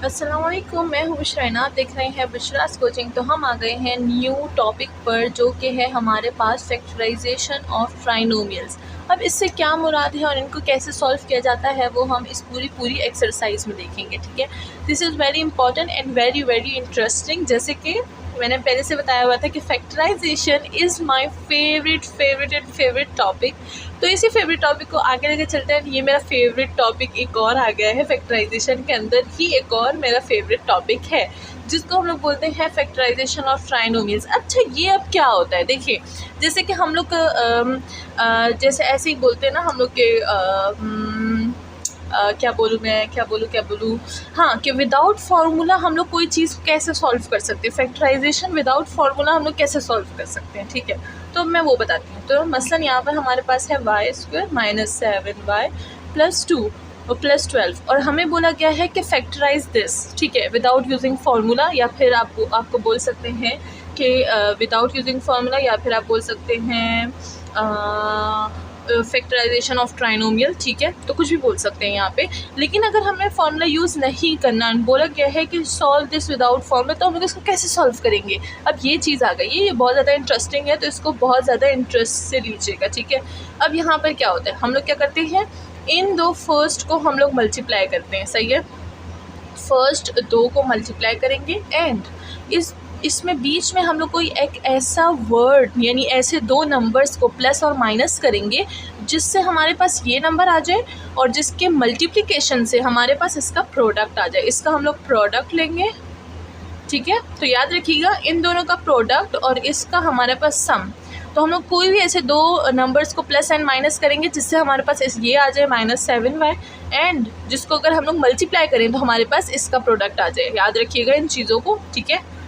अस्सलाम वालेकुम, मैं हूँ बुशरा। आप देख रहे हैं बुशरास कोचिंग। तो हम आ गए हैं न्यू टॉपिक पर, जो कि है हमारे पास फैक्टराइजेशन ऑफ ट्राइनोमियल्स। अब इससे क्या मुराद है और इनको कैसे सॉल्व किया जाता है वो हम इस पूरी एक्सरसाइज में देखेंगे। ठीक है, this is very important and very interesting. जैसे कि मैंने पहले से बताया हुआ था कि factorisation is my favourite topic. तो इसी फेवरेट टॉपिक को आगे लेके चलते हैं। ये मेरा फेवरेट टॉपिक एक और आ गया है, फैक्टराइजेशन के अंदर ही एक और मेरा फेवरेट टॉपिक है, जिसको हम लोग बोलते हैं फैक्टराइजेशन ऑफ ट्राइनोमियल्स। अच्छा, ये अब क्या होता है? देखिए, जैसे कि हम लोग जैसे ऐसे ही बोलते हैं ना हम लोग के क्या बोलूँ हाँ, कि विदाउट फार्मूला हम लोग कोई चीज़ कैसे सॉल्व कर सकते हैं। फैक्टराइजेशन विदाउट फार्मूला हम लोग कैसे सॉल्व कर सकते हैं। ठीक है, तो मैं वो बताती हूँ। तो मसलन यहाँ पर हमारे पास है y² - 7y + 2 और +12, और हमें बोला गया है कि फैक्टराइज दिस। ठीक है, विदाउट यूजिंग फार्मूला, या फिर आपको बोल सकते हैं कि विदाउट यूजिंग फार्मूला, या फिर आप बोल सकते हैं फैक्टराइजेशन ऑफ ट्राइनोमियल। ठीक है, तो कुछ भी बोल सकते हैं यहाँ पे। लेकिन अगर हमें फार्मूला यूज़ नहीं करना, बोला गया है कि सॉल्व दिस विदाउट फार्मूला, तो हम लोग इसको कैसे सॉल्व करेंगे? अब ये चीज़ आ गई है, ये बहुत ज़्यादा इंटरेस्टिंग है, तो इसको बहुत ज़्यादा इंटरेस्ट से लीजिएगा। ठीक है, अब यहाँ पर क्या होता है, हम लोग क्या करते हैं, इन दो फर्स्ट को हम लोग मल्टीप्लाई करते हैं। सही है, फर्स्ट 2 को मल्टीप्लाई करेंगे एंड इसमें बीच में हम लोग कोई एक ऐसा वर्ड, यानी ऐसे दो नंबर्स को प्लस और माइनस करेंगे जिससे हमारे पास ये नंबर आ जाए और जिसके मल्टीप्लिकेशन से हमारे पास इसका प्रोडक्ट आ जाए। इसका हम लोग प्रोडक्ट लेंगे। ठीक है, तो याद रखिएगा, इन दोनों का प्रोडक्ट और इसका हमारे पास सम। तो हम लोग कोई भी ऐसे दो नंबर्स को प्लस एंड माइनस करेंगे जिससे हमारे पास ये आ जाए -7y, एंड जिसको अगर हम लोग मल्टीप्लाई करें तो हमारे पास इसका प्रोडक्ट आ जाए। याद रखिएगा इन चीज़ों को। ठीक है,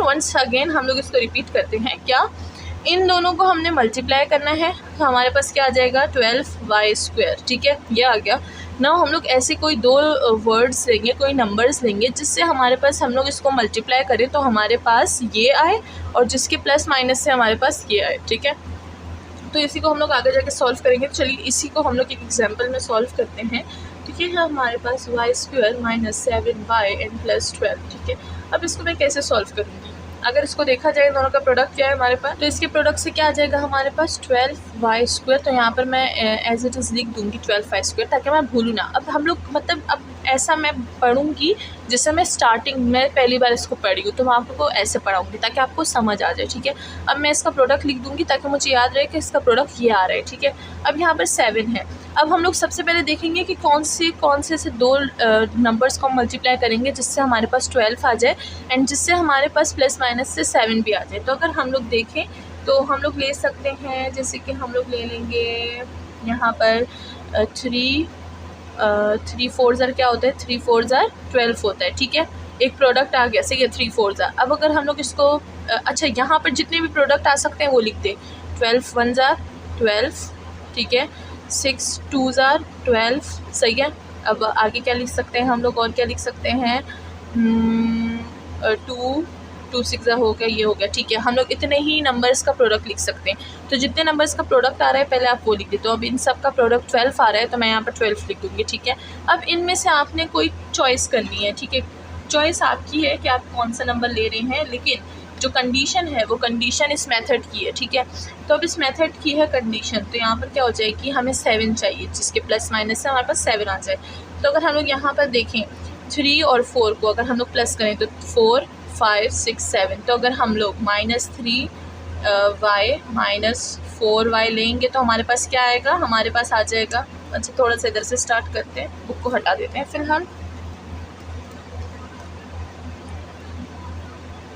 वंस अगेन हम लोग इसको रिपीट करते हैं। क्या, इन दोनों को हमने मल्टीप्लाई करना है तो हमारे पास क्या आ जाएगा, 12y²। ठीक है, ये आ गया ना। हम लोग ऐसे कोई दो वर्ड्स लेंगे, कोई नंबर्स लेंगे जिससे हमारे पास हम लोग इसको मल्टीप्लाई करें तो हमारे पास ये आए, और जिसके प्लस माइनस से हमारे पास ये आए। ठीक है, तो इसी को हम लोग आगे जाके सॉल्व करेंगे। चलिए इसी को हम लोग एक एग्जांपल में सॉल्व करते हैं। ठीक है, हमारे पास y² - 7y and +12। ठीक है, अब इसको मैं कैसे सॉल्व करूँगी? अगर इसको देखा जाए, दोनों का प्रोडक्ट क्या है हमारे पास, तो इसके प्रोडक्ट से क्या आ जाएगा हमारे पास 12y²। तो यहाँ पर मैं एज इट इज़ लिख दूँगी 12y², ताकि मैं भूलूँ ना। अब हम लोग मतलब अब ऐसा मैं पढ़ूँगी जैसे मैं स्टार्टिंग में पहली बार इसको पढ़ी हूँ, तो मैं आपको ऐसे पढ़ाऊँगी ताकि आपको समझ आ जाए। ठीक है, अब मैं इसका प्रोडक्ट लिख दूँगी ताकि मुझे याद रहे कि इसका प्रोडक्ट ये आ रहा है। ठीक है, अब यहाँ पर 7 है। अब हम लोग सबसे पहले देखेंगे कि कौन से दो नंबर्स को मल्टीप्लाई करेंगे जिससे हमारे पास 12 आ जाए एंड जिससे हमारे पास प्लस माइनस से 7 भी आ जाए। तो अगर हम लोग देखें तो हम लोग ले सकते हैं, जैसे कि हम लोग ले लेंगे यहाँ पर 3 4 ज़र क्या होता है, 3 4 ज़र 12 होता है। ठीक है, एक प्रोडक्ट आ गया। सही है, 3 4 ज़र। अब अगर हम लोग इसको अच्छा, यहाँ पर जितने भी प्रोडक्ट आ सकते हैं वो लिख दें। 12 1 ज़र 12। ठीक है, 6 2 ज़र 12। सही है, अब आगे क्या लिख सकते हैं हम लोग, और क्या लिख सकते हैं, 2 6 हो गया, ये हो गया। ठीक है, हम लोग इतने ही नंबर्स का प्रोडक्ट लिख सकते हैं। तो जितने नंबर्स का प्रोडक्ट आ रहा है पहले आप वो लिख दे। तो अब इन सब का प्रोडक्ट 12 आ रहा है, तो मैं यहाँ पर 12 लिख दूँगी। ठीक है, अब इनमें से आपने कोई चॉइस करनी है। ठीक है, चॉइस आपकी है कि आप कौन सा नंबर ले रहे हैं, लेकिन जो कंडीशन है वो कंडीशन इस मेथड की है। ठीक है, तो अब इस मेथड की है कंडीशन, तो यहाँ पर क्या हो जाएगी, हमें 7 चाहिए जिसके प्लस माइनस से हमारे पास 7 आ जाए। तो अगर हम लोग यहाँ पर देखें 3 और 4 को अगर हम लोग प्लस करें तो 4 5 6 7। तो अगर हम लोग -3y - 4y लेंगे तो हमारे पास क्या आएगा, हमारे पास आ जाएगा। अच्छा, थोड़ा सा इधर से स्टार्ट करते हैं, बुक को हटा देते हैं फिलहाल।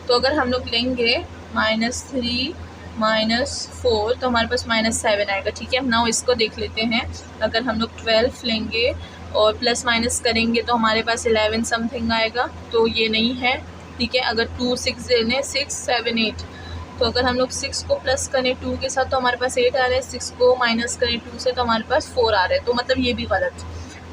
तो अगर हम लोग लेंगे -3 - 4 तो हमारे पास -7 आएगा। ठीक है, नाउ इसको देख लेते हैं। अगर हम लोग 12 लेंगे और प्लस माइनस करेंगे तो हमारे पास 11 समथिंग आएगा, तो ये नहीं है। ठीक है, अगर 2 6 लेने 6 7 8, तो अगर हम लोग 6 को प्लस करें 2 के साथ तो हमारे पास 8 आ रहा है, 6 को माइनस करें 2 से तो हमारे पास 4 आ रहा है, तो मतलब ये भी गलत।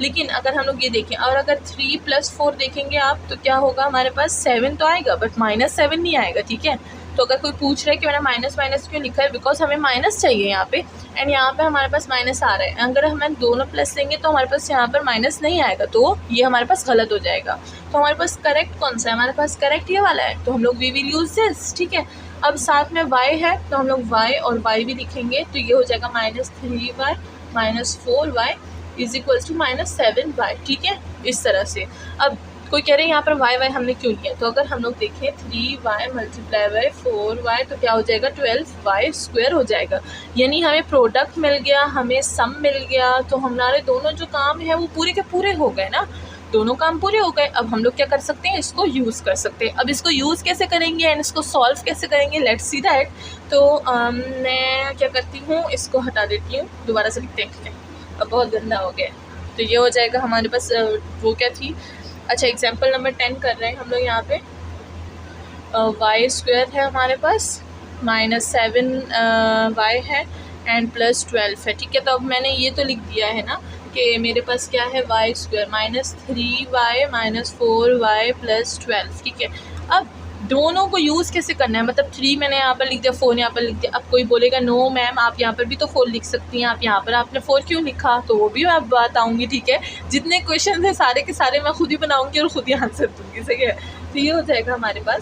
लेकिन अगर हम लोग ये देखें, और अगर 3 + 4 देखेंगे आप तो क्या होगा, हमारे पास 7 तो आएगा बट -7 नहीं आएगा। ठीक है, तो अगर कोई पूछ रहा है कि मैंने माइनस माइनस क्यों लिखा है, बिकॉज हमें माइनस चाहिए यहाँ पे, एंड यहाँ पे हमारे पास माइनस आ रहा है। अगर हम दोनों प्लस लेंगे तो हमारे पास यहाँ पर माइनस नहीं आएगा, तो ये हमारे पास गलत हो जाएगा। तो हमारे पास करेक्ट कौन सा है, हमारे पास करेक्ट ये वाला है, तो हम लोग वी विल यूज़ दिस, ठीक है। अब साथ में y है तो हम लोग y और y भी लिखेंगे, तो ये हो जाएगा -3y -4y is equals to -7y, ठीक है, इस तरह से। अब कोई कह रहे हैं यहाँ पर y हमने क्यों लिया, तो अगर हम लोग देखें 3y × 4y तो क्या हो जाएगा 12y² हो जाएगा। यानी हमें प्रोडक्ट मिल गया, हमें सम मिल गया, तो हमारे दोनों जो काम है वो पूरे के पूरे हो गए ना, दोनों काम पूरे हो गए। अब हम लोग क्या कर सकते हैं, इसको यूज़ कर सकते हैं। अब इसको यूज़ कैसे करेंगे एंड इसको सॉल्व कैसे करेंगे, लेट्स सी दैट। तो मैं क्या करती हूँ, इसको हटा देती हूँ, दोबारा से लिखते हैं, अब बहुत गंदा हो गया। तो ये हो जाएगा हमारे पास वो क्या थी, अच्छा एग्जाम्पल नंबर 10 कर रहे हैं हम लोग यहाँ पे। y² है हमारे पास, -7y है एंड +12 है, ठीक है। तो अब मैंने ये तो लिख दिया है ना कि मेरे पास क्या है y² -3y -4y +12, ठीक है। अब दोनों को यूज़ कैसे करना है, मतलब 3 मैंने यहाँ पर लिख दिया, 4 यहाँ पर लिख दिया। अब कोई बोलेगा नो मैम आप यहाँ पर भी तो 4 लिख सकती हैं, आप यहाँ पर आपने 4 क्यों लिखा, तो वो भी मैं बताऊँगी, ठीक है। जितने क्वेश्चन है सारे के सारे मैं खुद ही बनाऊँगी और ख़ुद ही आंसर दूँगी, सही है। तो ये हो जाएगा हमारे पास।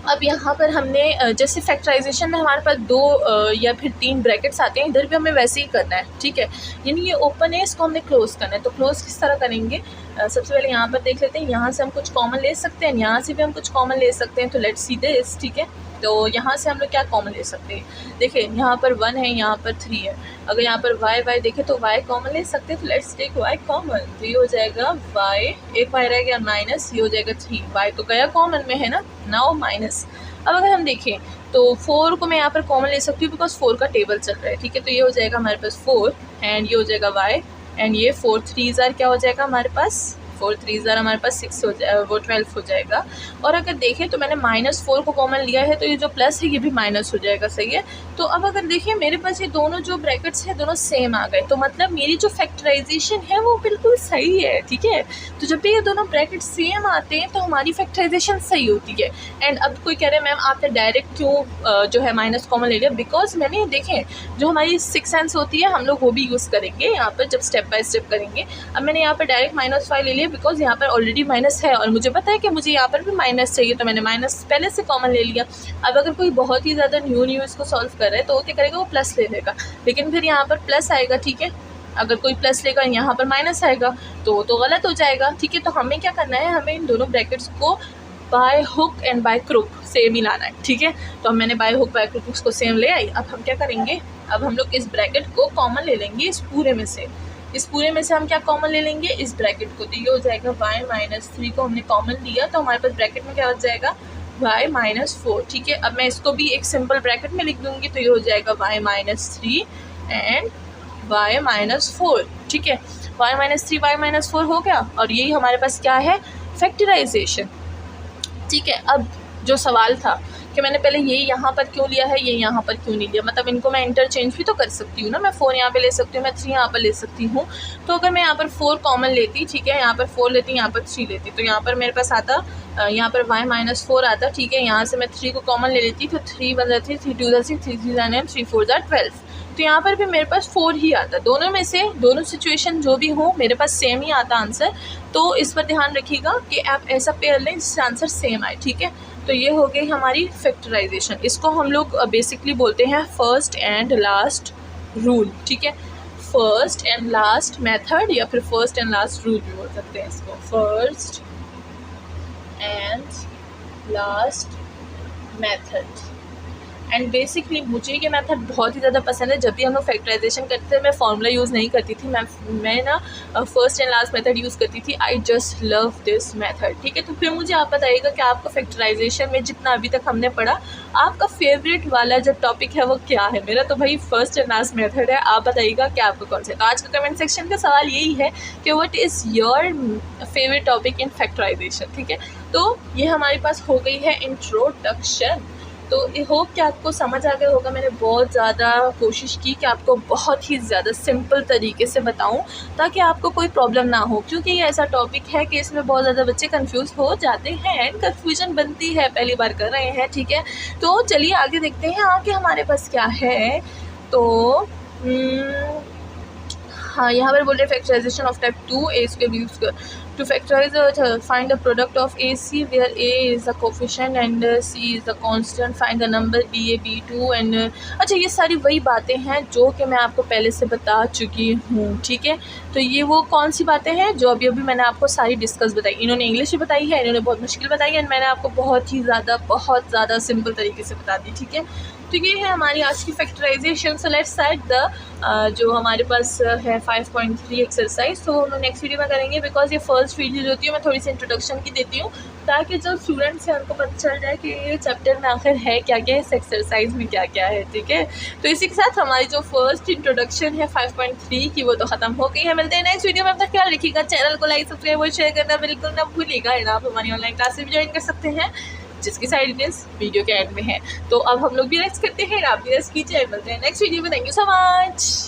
अब यहाँ पर हमने जैसे फैक्टराइजेशन में हमारे पास 2 या फिर 3 ब्रैकेट्स आते हैं, इधर भी हमें वैसे ही करना है, ठीक है। यानी ये ओपन है, इसको हमने क्लोज़ करना है। तो क्लोज़ किस तरह करेंगे, सबसे पहले यहाँ पर देख लेते हैं, यहाँ से हम कुछ कॉमन ले सकते हैं, यहाँ से भी हम कुछ कॉमन ले सकते हैं। तो लेट्स सी दिस, ठीक है। तो यहाँ से हम लोग क्या कॉमन ले सकते हैं, देखिए यहाँ पर 1 है, यहाँ पर 3 है। अगर यहाँ पर y देखें तो y कॉमन ले सकते हैं, तो लेट्स टेक y कॉमन। तो ये हो जाएगा y, एक y रह गया माइनस, ये हो जाएगा 3, y तो गया कॉमन में है ना, नाउ माइनस। अब अगर हम देखें तो 4 को मैं यहाँ पर कॉमन ले सकती हूँ, बिकॉज 4 का टेबल चल रहा है, ठीक है। तो ये हो जाएगा हमारे पास 4 एंड ये हो जाएगा y एंड ये 4 3 क्या हो जाएगा हमारे पास, 4 3 हमारे पास 6 हो जाएगा, वो 12 हो जाएगा। और अगर देखें तो मैंने -4 को कॉमन लिया है, तो ये जो प्लस है ये भी माइनस हो जाएगा, सही है। तो अब अगर देखिए मेरे पास ये दोनों जो ब्रैकेट्स हैं दोनों सेम आ गए, तो मतलब मेरी जो फैक्टराइजेशन है वो बिल्कुल सही है, ठीक है। तो जब भी ये दोनों ब्रैकेट सेम आते हैं तो हमारी फैक्टराइजेशन सही होती है। एंड अब कोई कह रहे हैं मैम आपने डायरेक्ट क्यों जो है माइनस कॉमन ले लिया, बिकॉज मैंने देखें जो हमारी 6 सेंस होती है हम लोग वो भी यूज़ करेंगे यहाँ पर जब स्टेप बाय स्टेप करेंगे। अब मैंने यहाँ पर डायरेक्ट -5 ले लिया, बिकॉज यहाँ पर ऑलरेडी माइनस है और मुझे पता है कि मुझे यहाँ पर भी माइनस चाहिए, तो मैंने माइनस पहले से कॉमन ले लिया। अब अगर कोई बहुत ही ज़्यादा न्यू इसको सॉल्व कर रहा है तो वो क्या करेगा, वो प्लस ले लेगा, लेकिन फिर यहाँ पर प्लस आएगा, ठीक है। अगर कोई प्लस लेगा यहाँ पर माइनस आएगा तो गलत हो जाएगा, ठीक है। तो हमें क्या करना है, हमें इन दोनों ब्रैकेट्स को by hook and by crook same ही लाना है, ठीक है। तो अब मैंने बाय हुक बाय क्रुक उसको सेम ले आई। अब हम क्या करेंगे, अब हम लोग इस ब्रैकेट को कॉमन ले लेंगे इस पूरे में से, इस पूरे में से हम क्या कॉमन ले लेंगे, इस ब्रैकेट को। तो ये हो जाएगा y -3 को हमने कॉमन लिया, तो हमारे पास ब्रैकेट में क्या हो जाएगा y -4, ठीक है। अब मैं इसको भी एक सिंपल ब्रैकेट में लिख दूंगी, तो ये हो जाएगा y -3 एंड y -4, ठीक है। y -3 y -4 हो गया, और यही हमारे पास क्या है, फैक्टराइजेशन, ठीक है। अब जो सवाल था कि मैंने पहले ये यहाँ पर क्यों लिया है, ये यहाँ पर क्यों नहीं लिया, मतलब इनको मैं इंटरचेंज भी तो कर सकती हूँ ना, मैं 4 यहाँ पे ले सकती हूँ, मैं 3 यहाँ पर ले सकती हूँ। तो अगर मैं यहाँ पर 4 कॉमन लेती, ठीक है, यहाँ पर 4 लेती, यहाँ पर 3 लेती, तो यहाँ पर मेरे पास आता, यहाँ पर y -4 आता, ठीक है। यहाँ से मैं 3 को कॉमन ले लेती, तो 3 1 3 3 2 6 3 3 9 3 4 12, तो यहाँ पर भी मेरे पास 4 ही आता। दोनों में से दोनों सिचुएशन जो भी हो मेरे पास सेम ही आता आंसर। तो इस पर ध्यान रखिएगा कि आप ऐसा पेयर लें जिससे आंसर सेम आए, ठीक है। तो ये हो गई हमारी फैक्टराइजेशन, इसको हम लोग बेसिकली बोलते हैं फर्स्ट एंड लास्ट रूल, ठीक है। फर्स्ट एंड लास्ट मेथड या फिर फर्स्ट एंड लास्ट रूल भी बोल सकते हैं इसको, first and last method. And basically मुझे ये मेथड बहुत ही ज़्यादा पसंद है। जब भी हम लोग फैक्टराइजेशन करते थे मैं फार्मूला यूज़ नहीं करती थी, मैं ना first and last method use करती थी। I just love this method, ठीक है। तो फिर मुझे आप बताइएगा कि आपको फैक्टराइजेशन में जितना अभी तक हमने पढ़ा आपका फेवरेट वाला जो टॉपिक है वो क्या है। मेरा तो भाई फर्स्ट एंड लास्ट मेथड है, आप बताइएगा कि आपको कौन सा। तो आज का कमेंट सेक्शन का सवाल यही है कि what is your favourite topic in factorisation, ठीक है। तो ये हमारे पास हो गई है इंट्रोडक्शन। तो होप कि आपको समझ आ गया होगा। मैंने बहुत ज़्यादा कोशिश की कि आपको बहुत ही ज़्यादा सिंपल तरीके से बताऊं ताकि आपको कोई प्रॉब्लम ना हो, क्योंकि ये ऐसा टॉपिक है कि इसमें बहुत ज़्यादा बच्चे कंफ्यूज हो जाते हैं, कन्फ्यूजन बनती है, पहली बार कर रहे हैं, ठीक है। तो चलिए आगे देखते हैं आगे हमारे पास क्या है। तो हाँ, यहाँ पर बोल रहे factorisation of type 2 A square B square to factorise find the product of A C where A is the coefficient and C is the constant, find the number B A B two and अच्छा, ये सारी वही बातें हैं जो कि मैं आपको पहले से बता चुकी हूँ, ठीक है। तो ये वो कौन सी बातें हैं जो अभी अभी मैंने आपको सारी डिस्कस बताई। इन्होंने इंग्लिश में बताई है, इन्होंने बहुत मुश्किल बताई है, मैंने आपको बहुत ज़्यादा सिंपल तरीके से बता दी, ठीक है। तो ये है हमारी आज की factorisation. So let's start the जो हमारे पास है 5.3 एक्सरसाइज, तो हम नेक्स्ट वीडियो में करेंगे, बिकॉज ये फर्स्ट वीडियो जो होती है मैं थोड़ी सी इंट्रोडक्शन की देती हूँ ताकि जो स्टूडेंट्स हैं उनको पता चल जाए कि ये चैप्टर में आखिर है क्या क्या है, इस एक्सरसाइज में क्या क्या है, ठीक है। तो इसी के साथ हमारी जो फर्स्ट इंट्रोडक्शन है 5.3 की वो तो ख़त्म हो गई है। मिलते हैं नेक्स्ट वीडियो में, अपना ख्याल रखिएगा, चैनल को लाइक सब्सक्राइब और शेयर करना बिल्कुल ना भूलिएगा। एंड आप हमारी ऑनलाइन क्लासेस भी ज्वाइन कर सकते हैं जिसकी सारी डिटेल्स वीडियो के एंड में है। तो अब हम लोग भी रेस्ट करते हैं, आप भी रेस्ट कीजिए। मिलते हैं नेक्स्ट वीडियो में, थैंक यू सो मच।